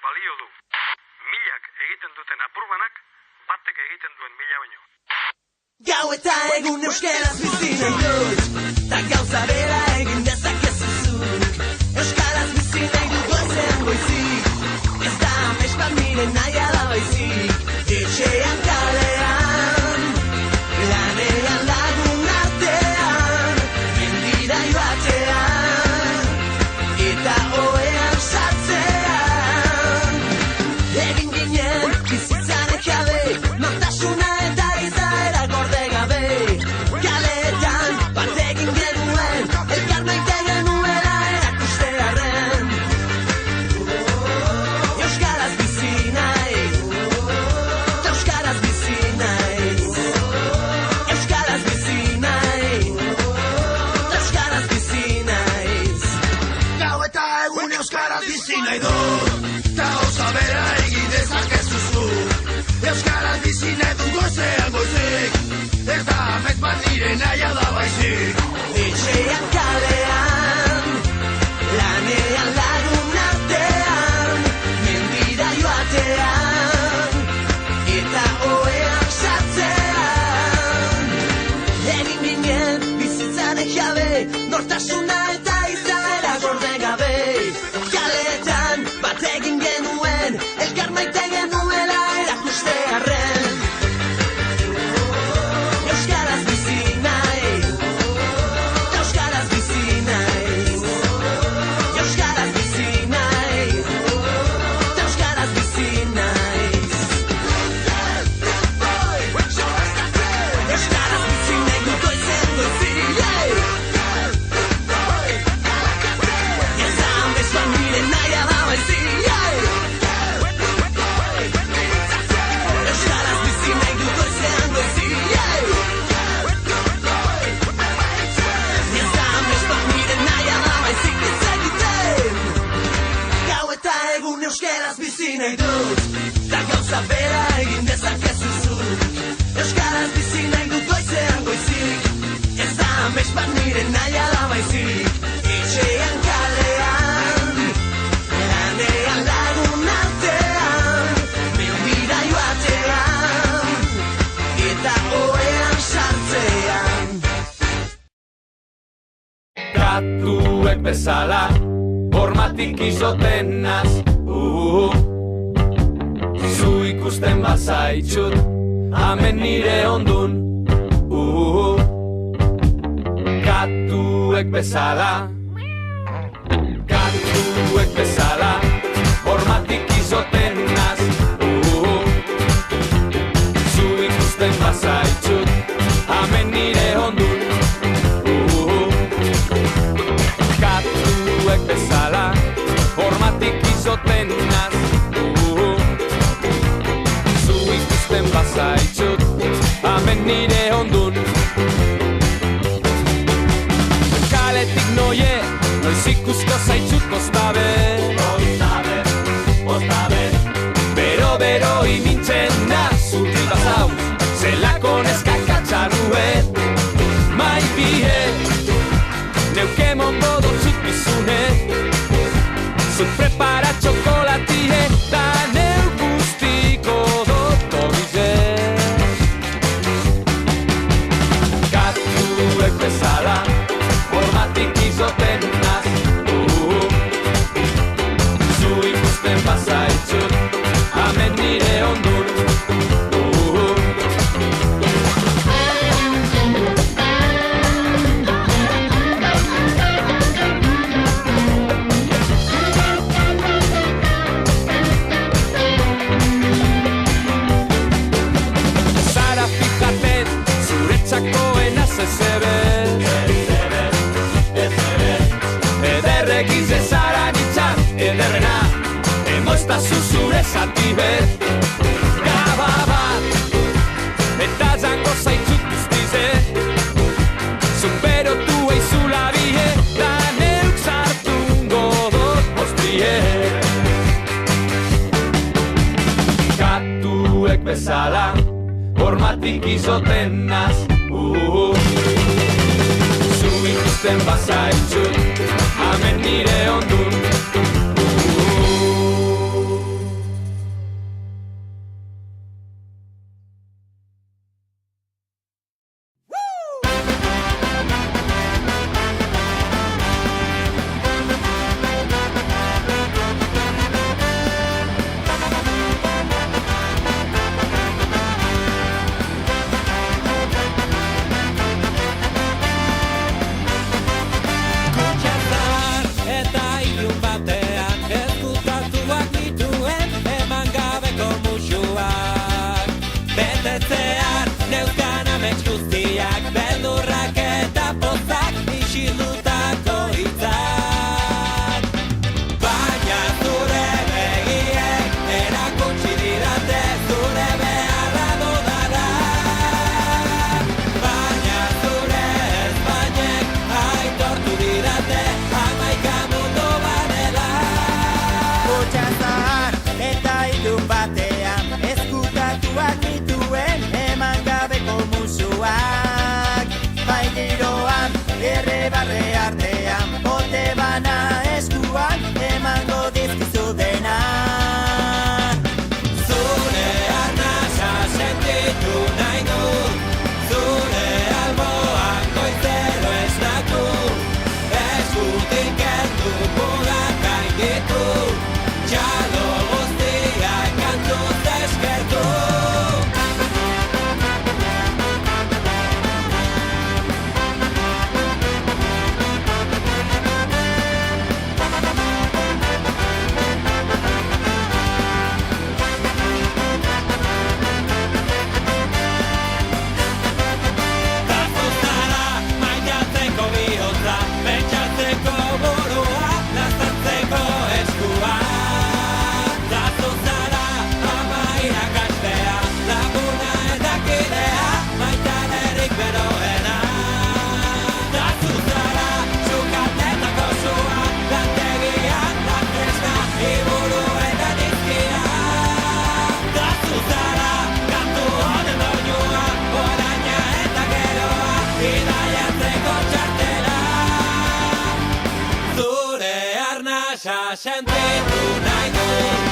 balio du. Milak egiten duten apurbanak, batek egiten duen mila baino. Gau eta egun euskaraz bizi nahi dut, ta gauza bera egin dezakezu zuk. Euskaraz bizi nahi dut goizean goizik, ez da amespan nire naia da baizik. Etxean kalean, lanean lagun artean, mendira joatean, eta oean sartzean. Egin ginen bizitzanek jabe, nortasuna eta izaera gorde gabe. Kaletan bat egin genuen, elkar maite genuela erakustearren. Euskaraz bizi naiz, euskaraz bizi naiz. Euskaraz bizi naiz, euskaraz bizi naiz. Gau eta egun euskaraz bizi nahi dut, ta osa bera egin dezakezu zuk. Euskaraz bizi nahi dut goizean goizik, ez da amets bat nire naia da baizik. Etxean kalean, lanean lagun artean, mendira joatean, eta oean sartzean. Egin ginen bizitzanek jabe, nortasuna eta izaera gorde gabe. Kaletan bat egin genuen, elkar maite genuela erakustearren. Euskaraz bizi naiz, euskaraz bizi naiz. Euskaraz bizi naiz, euskaraz bizi naiz. Euskaraz bizi nahi dut goizean goizik. Ez da amespan nire naia da baizik. Euskaraz bizi nahi dut goizean goizik. Ez da amespan nire naia da baizik ez egiten. Gau eta egun euskaraz bizi nahi dut, ta gauza bera egin dezakezu zuk. Euskaraz bizi nahi dut goizean goizik, ez da amespan nire naia da baizik. Etxean kalean, lanean lagun artean, mendira joatean, eta oean sartzean. Katuek bezala, hormatik izoten naz. Zu ikusten bazaitxut, hemen nire ondun. Katuek bezala, katuek bezala, hormatik izoten naz. Zu ikusten bazaitxut, hemen nire ondun. Katuek bezala, hormatik izoten naz. Zu ikusten bazaitxut, hemen nire ondun. Kaletik noie, noiz ikusko zaitxut boztabe. Bero imintzen da, zurri bazau, zelako neskak atxarruen. Mai bie, neuke mongo dotzut bizune. Zut prepara txokolatie, da neu guztiko doto bize. Katuek bezala, hormatik izoten naz. Zu ikusten bazaitxut, hemen nire ondun. Zara fijaten, zuretzakoen azezebez. Ederrek izezara nintzat, ederrena, emoiztazu zure zati bet. Gaba bat, eta zango zaitzut guztize. Superotu eizula bie, da neuk zartungo dut postrie. Katuek bezala, hormatik izoten naz. Zu ikusten bazaitxut, hemen nire ondun. Pasa sentitu nahi dut